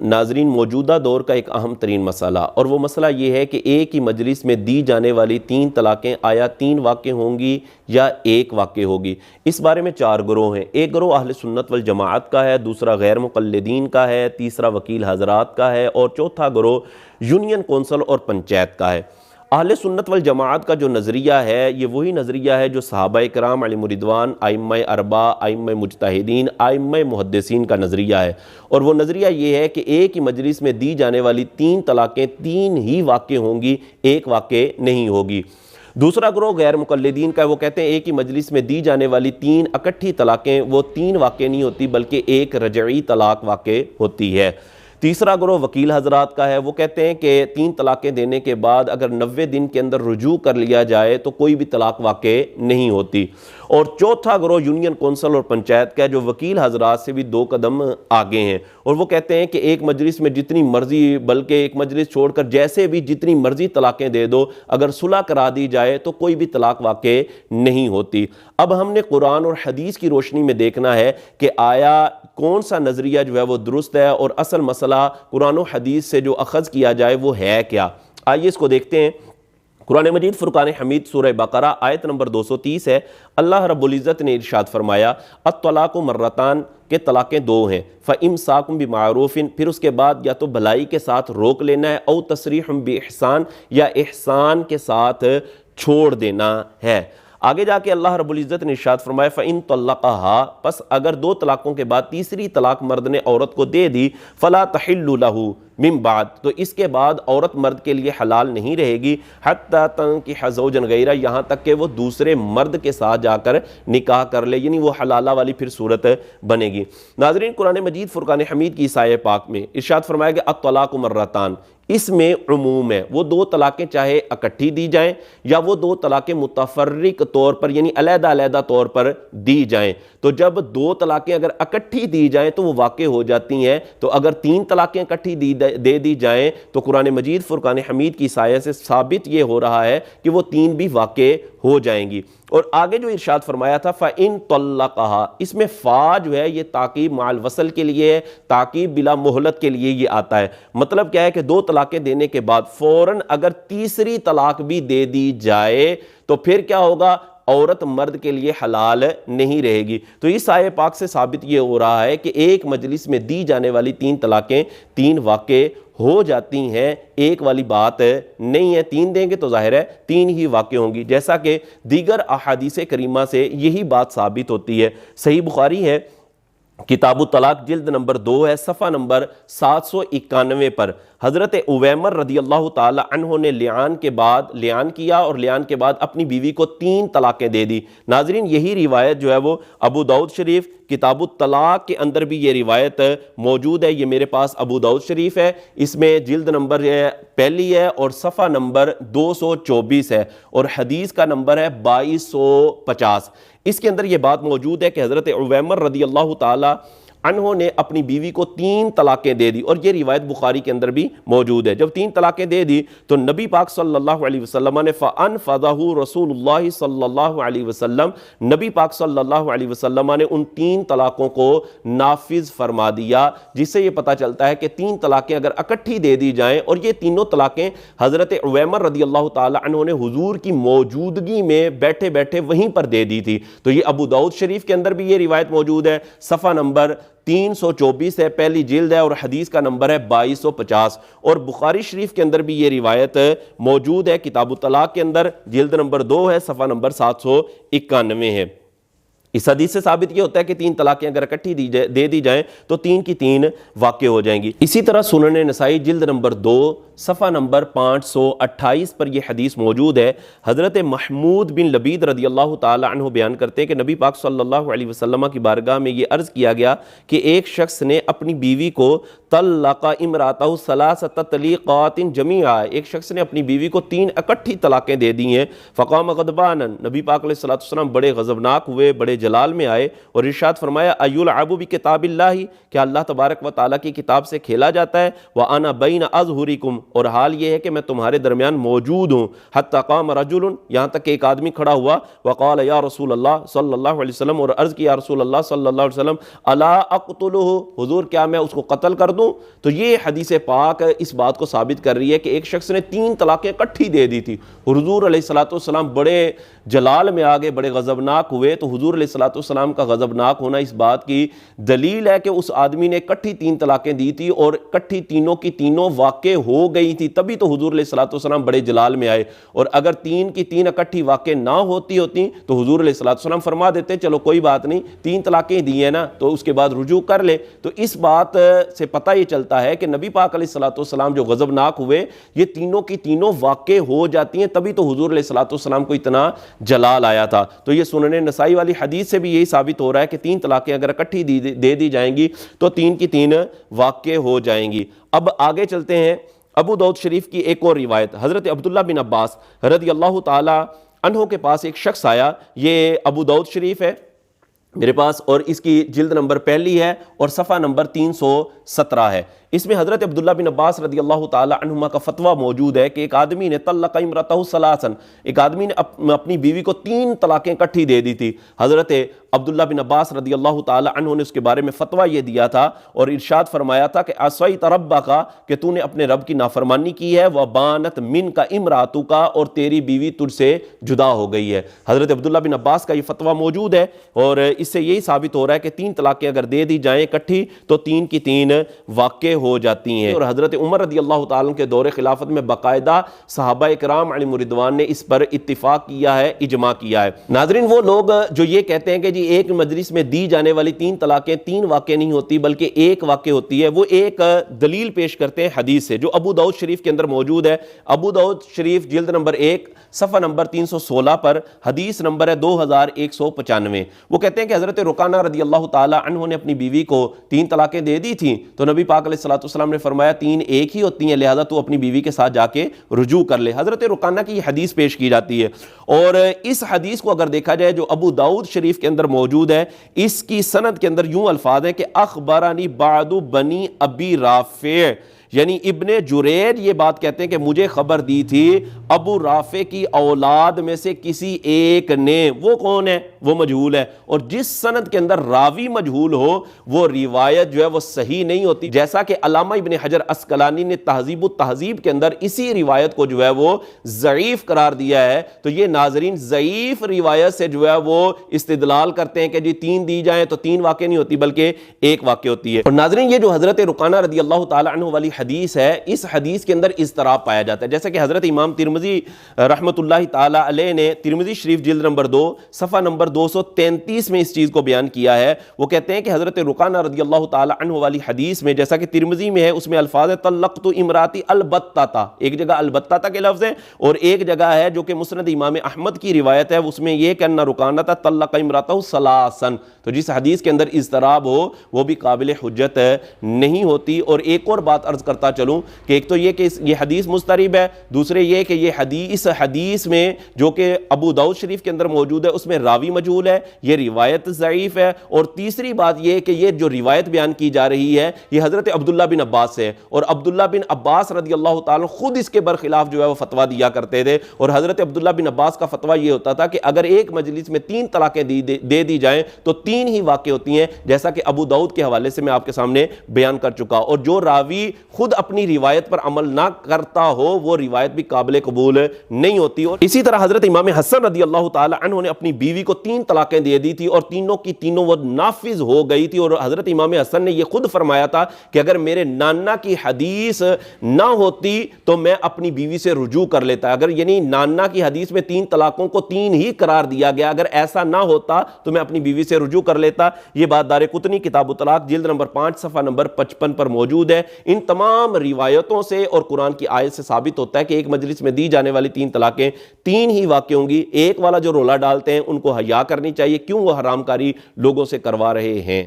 ناظرین موجودہ دور کا ایک اہم ترین مسئلہ، اور وہ مسئلہ یہ ہے کہ ایک ہی مجلس میں دی جانے والی 3 طلاقیں آیا 3 واقع ہوں گی یا ایک واقع ہوگی۔ اس بارے میں 4 گروہ ہیں۔ ایک گروہ اہل سنت والجماعت کا ہے، دوسرا غیر مقلدین کا ہے، تیسرا وکیل حضرات کا ہے، اور چوتھا گروہ یونین کونسل اور پنچایت کا ہے۔ اہل سنت والجماعت کا جو نظریہ ہے یہ وہی نظریہ ہے جو صحابہ کرام علیہم رضوان، ائمہ اربعہ، ائمہ مجتہدین، ائمہ محدثین کا نظریہ ہے، اور وہ نظریہ یہ ہے کہ ایک ہی مجلس میں دی جانے والی 3 طلاقیں 3 ہی واقع ہوں گی، ایک واقع نہیں ہوگی۔ دوسرا گروہ غیر مقلدین کا ہے، وہ کہتے ہیں ایک ہی مجلس میں دی جانے والی 3 اکٹھی طلاقیں وہ 3 واقع نہیں ہوتی بلکہ ایک رجعی طلاق واقع ہوتی ہے۔ تیسرا گروہ وکیل حضرات کا ہے، وہ کہتے ہیں کہ 3 طلاقیں دینے کے بعد اگر 90 دن کے اندر رجوع کر لیا جائے تو کوئی بھی طلاق واقع نہیں ہوتی۔ اور چوتھا گروہ یونین کونسل اور پنچایت کا ہے، جو وکیل حضرات سے بھی 2 قدم آگے ہیں، اور وہ کہتے ہیں کہ ایک مجلس میں جتنی مرضی، بلکہ ایک مجلس چھوڑ کر جیسے بھی جتنی مرضی طلاقیں دے دو، اگر صلح کرا دی جائے تو کوئی بھی طلاق واقع نہیں ہوتی۔ اب ہم نے قرآن اور حدیث کی روشنی میں دیکھنا ہے کہ آیا کون سا نظریہ جو ہے وہ درست ہے، اور اصل مسئلہ قرآن و حدیث سے جو اخذ کیا جائے وہ ہے کیا۔ آئیے اس کو دیکھتے ہیں۔ قرآن مجید فرقان حمید سورہ بقرہ آیت نمبر 230 ہے۔ اللہ رب العزت نے ارشاد فرمایا الطلاق مرتان، کہ طلاقیں 2 ہیں، فَإِمْسَاكُمْ بِمَعْرُوفٍ، پھر اس کے بعد یا تو بھلائی کے ساتھ روک لینا ہے، او تسریح بِإِحسان، یا احسان کے ساتھ چھوڑ دینا ہے۔ آگے جا کے اللہ رب العزت نے ارشاد فرمایا فَإِن طَلَّقَهَا، پس اگر 2 طلاقوں کے بعد تیسری طلاق مرد نے عورت کو دے دی، فَلَا تَحِلُّ لَهُ من بعد، تو اس کے بعد عورت مرد کے لیے حلال نہیں رہے گی، حَتَّى تَنكِحَ زَوْجًا غَيْرَهُ، یہاں تک کہ وہ دوسرے مرد کے ساتھ جا کر نکاح کر لے، یعنی وہ حلالہ والی پھر صورت بنے گی۔ ناظرین قرآن مجید فرقان حمید کی اس آیت پاک میں ارشاد فرمایا کہ الطلاق مرتان، اس میں عموم ہے، وہ 2 طلاقیں چاہے اکٹھی دی جائیں یا وہ 2 طلاقیں متفرق طور پر یعنی علیحدہ علیحدہ طور پر دی جائیں۔ تو جب 2 طلاقیں اگر اکٹھی دی جائیں تو وہ واقع ہو جاتی ہیں، تو اگر 3 طلاقیں اکٹھی دے دی جائیں تو قرآن مجید فرقان حمید کی آیت سے ثابت یہ ہو رہا ہے کہ وہ 3 بھی واقع ہو جائیں گی۔ اور آگے جو ارشاد فرمایا تھا فَإِن طَلَّقَهَا، اس میں فا جو ہے یہ تاکیب مع الوصل کے لیے ہے، تاکیب بلا مہلت کے لیے یہ آتا ہے۔ مطلب کیا ہے کہ 2 طلاقیں دینے کے بعد فوراً اگر تیسری طلاق بھی دے دی جائے تو پھر کیا ہوگا، عورت مرد کے لیے حلال نہیں رہے گی۔ تو اس آیت پاک سے ثابت یہ ہو رہا ہے کہ ایک مجلس میں دی جانے والی 3 طلاقیں 3 واقع ہو جاتی ہیں، ایک والی بات نہیں ہے۔ 3 دیں گے تو ظاہر ہے 3 ہی واقع ہوں گی، جیسا کہ دیگر احادیث کریمہ سے یہی بات ثابت ہوتی ہے۔ صحیح بخاری ہے، کتاب الطلاق جلد نمبر 2 ہے، صفحہ نمبر 791 پر حضرت عویمر رضی اللہ تعالی عنہ نے لعان کیا اور لعان کے بعد اپنی بیوی کو 3 طلاقیں دے دی۔ ناظرین یہی روایت جو ہے وہ ابو داؤد شریف کتاب الطلاق کے اندر بھی یہ روایت موجود ہے۔ یہ میرے پاس ابو داؤد شریف ہے، اس میں جلد نمبر پہلی ہے اور صفحہ نمبر 224 ہے، اور حدیث کا نمبر ہے 2250۔ اس کے اندر یہ بات موجود ہے کہ حضرت عویمر رضی اللہ تعالی عنہ نے اپنی بیوی کو 3 طلاقیں دے دی، اور یہ روایت بخاری کے اندر بھی موجود ہے۔ جب 3 طلاقیں دے دی تو نبی پاک صلی اللہ علیہ وسلم نے فَأَنْفَذَهُ رسول اللہ صلی اللہ علیہ وسلم، نبی پاک صلی اللہ علیہ وسلم نے ان 3 طلاقوں کو نافذ فرما دیا، جس سے یہ پتہ چلتا ہے کہ 3 طلاقیں اگر اکٹھی دے دی جائیں، اور یہ تینوں طلاقیں حضرت عویمر رضی اللہ تعالی عنہ نے حضور کی موجودگی میں بیٹھے بیٹھے وہیں پر دے دی تھی۔ تو یہ ابو داؤد شریف کے اندر بھی یہ روایت موجود ہے، صفحہ نمبر 324 ہے، پہلی جلد ہے، اور حدیث کا نمبر ہے 2250۔ اور بخاری شریف کے اندر بھی یہ روایت موجود ہے، کتاب الطلاق کے اندر جلد نمبر 2 ہے، صفحہ نمبر 791 ہے۔ اس حدیث سے ثابت یہ ہوتا ہے کہ 3 طلاقیں اگر اکٹھی دے دی جائیں تو 3 کی 3 واقع ہو جائیں گی۔ اسی طرح سنن نسائی جلد نمبر 2 صفحہ نمبر 528 پر یہ حدیث موجود ہے۔ حضرت محمود بن لبید رضی اللہ تعالی عنہ بیان کرتے ہیں کہ نبی پاک صلی اللہ علیہ وسلم کی بارگاہ میں یہ عرض کیا گیا کہ ایک شخص نے اپنی بیوی کو طلق امراتہ 3 تطلیقات جمیعا، ایک شخص نے اپنی بیوی کو 3 اکٹھی طلاقیں دے دی ہیں۔ فقام غضبانا، نبی پاک علیہ السلام بڑے غضبناک ہوئے، بڑے جلال میں آئے، اور ارشاد فرمایا ایلعب بکتاب اللہ، کہ اللہ تبارک و تعالیٰ کی کتاب سے کھیلا جاتا ہے، وانا بین اظہرکم، اور حال یہ ہے کہ میں تمہارے درمیان موجود ہوں، حتی قام رجل، یہاں تک کہ ایک آدمی کھڑا ہوا، وقال یا رسول اللہ صلی اللہ علیہ وسلم، اور عرض کیا رسول اللہ صلی اللہ علیہ وسلم الا اقتلہ، حضور کیا میں اس کو قتل کر دوں؟ دوں؟ تو یہ حدیث پاک اس بات کو ثابت کر رہی ہے کہ ایک شخص نے 3 طلاقیں اکٹھی دے دی تھی، حضور علیہ الصلوۃ والسلام بڑے جلال میں آگے، بڑے غضبناک ہوئے۔ تو حضور علیہ الصلوۃ والسلام کا غضبناک ہونا اس بات کی دلیل ہے کہ اس آدمی نے اکٹھی 3 طلاقیں دی تھی اور اکٹھی تینوں کی تینوں واقع ہو گئی تھی، تبھی تو حضور علیہ الصلوۃ والسلام بڑے جلال میں آئے۔ اور اگر 3 کی 3 اکٹھی واقع نہ ہوتی تو حضور علیہ الصلوۃ والسلام فرما دیتے چلو کوئی بات نہیں، 3 طلاقیں دی ہیں نا تو اس کے بعد رجوع کر لے۔ تو اس بات سے پتہ یہ چلتا ہے کہ نبی پاک علیہ الصلوۃ والسلام جو غضبناک ہوئے، یہ تینوں کی تینوں واقع ہو جاتی ہیں، تبھی تو حضور علیہ الصلوۃ والسلام کو اتنا جلال آیا تھا۔ تو یہ سنن نسائی والی حدیث سے بھی یہی ثابت ہو رہا ہے کہ 3 طلاقیں اگر اکٹھی دے دی جائیں گی تو 3 کی 3 واقع ہو جائیں گی۔ اب آگے چلتے ہیں، ابو داؤد شریف کی ایک اور روایت، حضرت عبداللہ بن عباس رضی اللہ تعالی عنہ کے پاس ایک شخص آیا، یہ ابو داؤد شریف ہے میرے پاس، اور اس کی جلد نمبر 1 ہے اور صفحہ نمبر 317 ہے۔ اس میں حضرت عبداللہ بن عباس رضی اللہ تعالی عنہما کا فتویٰ موجود ہے کہ ایک آدمی نے طلق امرأتہ ثلاثا، ایک آدمی نے اپنی بیوی کو 3 طلاقیں اکٹھی دے دی تھی۔ حضرت عبداللہ بن عباس رضی اللہ تعالی عنہ نے اس کے بارے میں فتویٰ یہ دیا تھا اور ارشاد فرمایا تھا کہ عصیت ربک، کہ تو نے اپنے رب کی نافرمانی کی ہے، وبانت منک امرأتک، اور تیری بیوی تجھ سے جدا ہو گئی ہے۔ حضرت عبداللہ بن عباس کا یہ فتویٰ موجود ہے اور اس سے یہی ثابت ہو رہا ہے کہ 3 طلاقیں اگر دے دی جائیں اکٹھی تو 3 کی 3 واقع ہو جاتی ہیں۔ اور حضرت عمر رضی اللہ تعالیٰ کے دور خلافت میں باقاعدہ صحابہ کرام علیہم رضوان نے اس پر اتفاق کیا ہے، اجماع کیا ہے۔ ناظرین، وہ لوگ جو یہ کہتے ہیں کہ جی ایک مجلس میں دی جانے والی 3 طلاقیں 3 واقع نہیں ہوتی بلکہ 1 واقع ہوتی ہے، وہ ایک دلیل پیش کرتے ہیں حدیث سے جو ابو داؤد شریف کے اندر موجود ہے۔ ابو داؤد شریف جلد نمبر 1 صفحہ نمبر 316 پر حدیث نمبر ہے 2195۔ وہ کہتے ہیں کہ حضرت رکانہ رضی اللہ تعالی عنہ نے اپنی بیوی کو 3 طلاقیں دے دی تھیں، تو نبی پاک علیہ الصلوۃ والسلام نے فرمایا 3 ایک ہی ہوتی ہیں، لہذا تو اپنی بیوی کے ساتھ جا کے رجوع کر لے۔ حضرت رکانہ کی یہ حدیث پیش کی جاتی ہے اور اس حدیث کو اگر دیکھا جائے جو ابو داؤد شریف کے اندر موجود ہے، اس کی سند کے اندر یوں الفاظ ہیں کہ اخبرانی بعض بنی ابی رافع، یعنی ابن جریج یہ بات کہتے ہیں کہ مجھے خبر دی تھی ابو رافع کی اولاد میں سے کسی ایک نے، وہ کون ہے؟ وہ مجہول ہے، اور جس سند کے اندر راوی مجہول ہو وہ روایت جو ہے وہ صحیح نہیں ہوتی، جیسا کہ علامہ ابن حجر عسقلانی نے تہذیب التہذیب کے اندر اسی روایت کو جو ہے وہ ضعیف قرار دیا ہے۔ تو یہ ناظرین ضعیف روایت سے جو ہے وہ استدلال کرتے ہیں کہ جی 3 دی جائیں تو 3 واقع نہیں ہوتی بلکہ 1 واقع ہوتی ہے۔ اور ناظرین، یہ جو حضرت رکانہ رضی اللہ تعالی عنہ والی حدیث ہے، اس حدیث کے اندر اضطراب پایا جاتا ہے، جیسا کہ حضرت امام ترمذی رحمۃ اللہ تعالی علیہ نے ترمذی شریف جلد نمبر 2 صفحہ نمبر 233 میں اس چیز کو بیان کیا ہے۔ وہ کہتے ہیں کہ حضرت رکانہ رضی اللہ تعالی عنہ والی حدیث میں جیسا کہ ترمذی میں ہے، اس میں الفاظ ہے طلقت امراتی البتہ، ایک جگہ البتہ کے لفظ ہے اور ایک جگہ ہے جو کہ مسند امام احمد کی روایت ہے، اس میں یہ کہ ان رکانہ طلق امراتہ ثلاثا۔ تو جس حدیث کے اندر اضطراب ہو وہ بھی قابل حجت نہیں ہوتی۔ اور ایک اور بات عرض کرتا چلوں کہ ایک تو یہ کہ یہ حدیث مضطرب ہے، دوسرے یہ کہ یہ حدیث میں جو کہ ابو داؤد شریف کے اندر موجود ہے اس میں راوی مجہول ہے، یہ روایت ضعیف ہے، اور تیسری بات یہ کہ یہ جو روایت بیان کی جا رہی ہے یہ حضرت عبداللہ بن عباس ہے، اور عبداللہ بن عباس رضی اللہ تعالیٰ خود اس کے برخلاف جو ہے وہ فتویٰ دیا کرتے تھے، اور حضرت عبداللہ بن عباس کا فتویٰ یہ ہوتا تھا کہ اگر ایک مجلس میں 3 طلاقیں دے دی جائیں تو 3 ہی واقع ہوتی ہیں، جیسا کہ ابو داؤد کے حوالے سے میں آپ کے سامنے بیان کر چکا، اور جو راوی خود اپنی روایت پر عمل نہ کرتا ہو وہ روایت بھی قابل قبول نہیں ہوتی۔ اور اسی طرح حضرت امام حسن رضی اللہ تعالی عنہ نے اپنی بیوی کو 3 طلاقیں دے دی تھی اور تینوں کی تینوں وہ نافذ ہو گئی تھی، اور حضرت امام حسن نے یہ خود فرمایا تھا کہ اگر میرے نانا کی حدیث نہ ہوتی تو میں اپنی بیوی سے رجوع کر لیتا، اگر یعنی نانا کی حدیث میں 3 طلاقوں کو 3 ہی قرار دیا گیا، اگر ایسا نہ ہوتا تو میں اپنی بیوی سے رجوع کر لیتا۔ یہ بات دارقطنی کتاب الطلاق جلد نمبر 5 صفحہ نمبر 55 پر موجود ہے۔ ان تمام روایتوں سے اور قرآن کی آیت سے ثابت ہوتا ہے کہ ایک مجلس میں دی جانے والی 3 طلاقیں 3 ہی واقع ہوں گی۔ ایک والا جو رولا ڈالتے ہیں ان کو حیا کرنی چاہیے، کیوں وہ حرام کاری لوگوں سے کروا رہے ہیں۔